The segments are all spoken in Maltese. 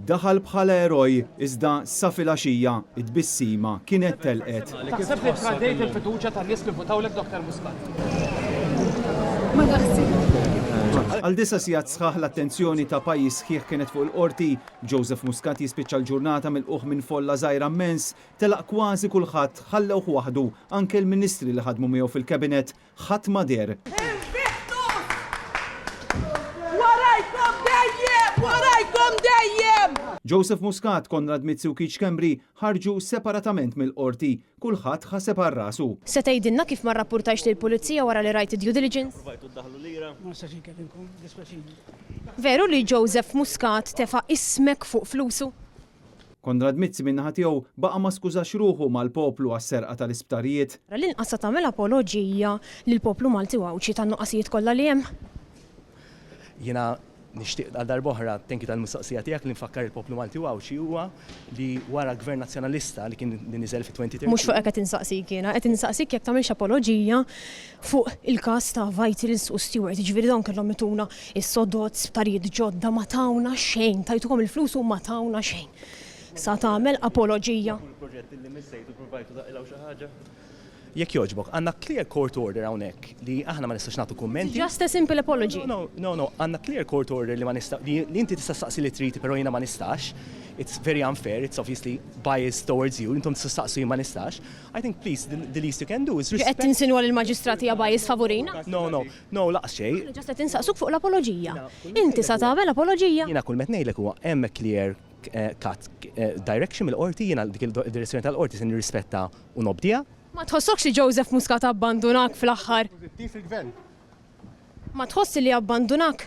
Daħal bħala eroj iżda sa filgħaxija id-bissima kienet telqet. Taħseb li tradejt il-fiduċja tan-nies li votawlek Dr. Muscat? Ma naħsibx. Għal disa sigħat sħaħ l-attenzjoni ta' pajjiż sħiħ kienet fuq il-qorti. Joseph Muscat jispiċċa l-ġurnata mill-quħ minn folla żgħira immens, telaq kważi kulħadd ħallewh waħdu, anke l-ministri li ħadmu miegħu fil-kabinet ħadd ma der. Joseph Muscat, Konrad Mizzi u Keith Schembri ħarġu separatament mill-qorti, kulħadd ħaseb għal rasu. Se tgħidilna kif ma rrappurtajx lill-pulizija wara li rajt id-due diligence? Veru li Joseph Muscat tefa' ismek fuq flusu? Konrad Mizzi minnaħa tiegħu baqa' ma skużax ruħu mal-poplu għas-serqa tal-isptarijiet. L-inqas tagħmel apoloġija lill-poplu Malti wawċi tan-nuqqasijiet kollha li hemm. Jiena nixtieq għal darb'oħra tenki tal-mistoqsija tiegħek li nfakkar il-poplu Malti wawċi huwa li wara gvern nazzjonalista li kien niżel fi 2013. Mhux fuq hekk qed insaqsik jiena, qed insaqsik jekk tagħmilx apoloġija fuq il-każ ta' Vitals u Stewart, jiġifieri dawn kellhom ituna is-sodod sptarijiet ġodda ma tawna xejn, tajtukom il-flus u ma tawna xejn. Sa tagħmel apoloġija. Il-proġett li missejtu provajtu daqilgħu xi ħaġa. Jekk jogħġbok, għandna clear court order hawnhekk li aħna ma nistax nagħtu kummenti. Just a simple apology. No, għandna clear court order li ma nista' li inti tista' staqsi li triti però jiena ma nistax. It's very unfair, it's obviously biased towards you, intom tista' staqsu ma nistax. I think please the least you can do is respect. Qed tinsinwa lill maġistrati hija bias favorina? No, laqas xejn. Ġast qed insaqsuk fuq l-apoloġija. Inti sa tagħmel apoloġija. Jiena kull met ngħidlek huwa hemm clear cut direction mill-qorti, jiena dik il-direzzjoni tal-qorti se nirrispetta u nobdija. Ma tħossokx li Joseph Muscat abbandunak fl-aħħar? Ma tħossi li abbandunak?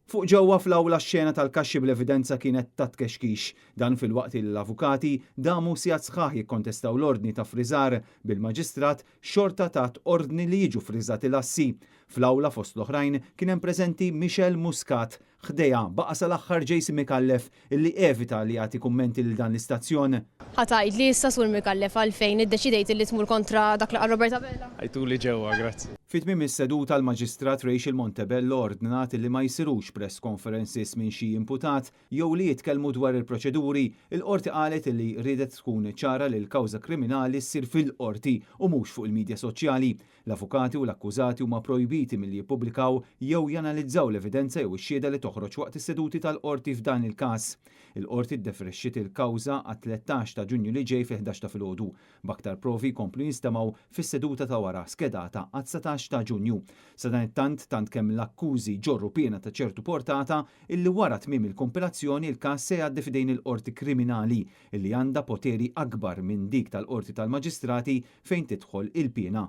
Fuq ġewwa fl-awla x-xena tal-kaxxi bl-evidenza kienet ta' tkexkix. Dan fil-waqt li l-avukati damu sigħat sħaħ jikkontestaw l-ordni ta' friżar bil-maġistrat xorta tat ordni li jiġu friżati l-assi. Fl-awla fost l-oħrajn kien hemm preżenti Michel Muscat, ħdejja baqa' sal-aħħar ġejsi Mikallef illi evita li jagħti kummenti lil dan l-istazzjon. Ħatajd li issa sur Mikallef għalfejn iddeċidejt li tmur kontra dak li qal Roberta Bella? Għajtu li ġewwa, grazzi. Fit-tmiem is-seduta l-Maġistrat Rachel Montebello ordnat li ma jsirux press conferences minn xi imputat jew li jitkellmu dwar il-proċeduri. Il-qorti qalet li riedet tkun ċara li l-kawża kriminali ssir fil-qorti u mhux fuq il-midja soċjali. L-avukati u l-akkużati huma projbiti milli jippubblikaw jew janalizzaw l-evidenza jew ix-xhieda li toħroġ waqt is-seduti tal-qorti f'dan il-każ. Il-qorti ddefrexxiet il-kawża għat-13 ta' Ġunju li ġej fi-11 ta' filgħodu. B'aktar provi jkomplu jinstemaw fis-seduta ta' wara skedata għat-19 ta' Ġunju. Sa dan it-tant kemm l-akkużi ġorru pjena ta' ċertu portata illi wara tmiem il-kompilazzjoni il-każ se jgħaddi f'idejn il-qorti kriminali illi għandha poteri akbar minn dik tal-qorti tal-maġistrati fejn tidħol il-pjena.